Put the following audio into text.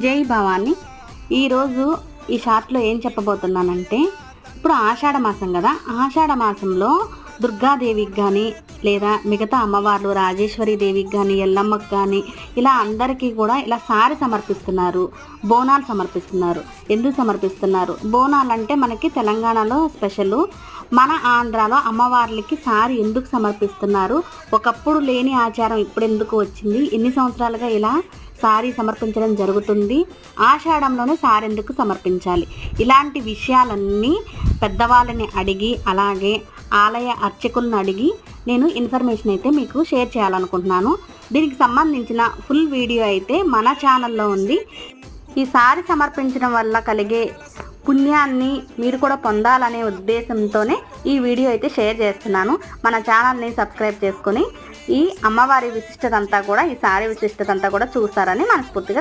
జై భవాని. ఈరోజు ఈ షార్ట్లో ఏం చెప్పబోతున్నానంటే, ఇప్పుడు ఆషాఢ మాసం కదా, ఆషాఢ మాసంలో దుర్గాదేవికి కానీ లేదా మిగతా అమ్మవార్లు రాజేశ్వరి దేవికి కానీ ఎల్లమ్మకి కానీ ఇలా అందరికీ కూడా ఇలా సారి సమర్పిస్తున్నారు, బోనాలు సమర్పిస్తున్నారు. ఎందుకు సమర్పిస్తున్నారు? బోనాలు అంటే మనకి తెలంగాణలో స్పెషల్, మన ఆంధ్రాలో అమ్మవార్లకి సారి ఎందుకు సమర్పిస్తున్నారు, ఒకప్పుడు లేని ఆచారం ఇప్పుడు ఎందుకు వచ్చింది, ఎన్ని సంవత్సరాలుగా ఇలా సారీ సమర్పించడం జరుగుతుంది, ఆషాఢంలోనే సారీ ఎందుకు సమర్పించాలి, ఇలాంటి విషయాలన్నీ పెద్దవాళ్ళని అడిగి అలాగే ఆలయ అర్చకులను అడిగి నేను ఇన్ఫర్మేషన్ అయితే మీకు షేర్ చేయాలనుకుంటున్నాను. దీనికి సంబంధించిన ఫుల్ వీడియో అయితే మన ఛానల్లో ఉంది. ఈ సారీ సమర్పించడం వల్ల కలిగే పుణ్యాన్ని మీరు కూడా పొందాలనే ఉద్దేశంతోనే ఈ వీడియో అయితే షేర్ చేస్తున్నాను. మన ఛానల్ని సబ్స్క్రైబ్ చేసుకొని ఈ అమ్మవారి విశిష్టత అంతా కూడా, ఈ సారీ విశిష్టత అంతా కూడా చూస్తారని మనస్ఫూర్తిగా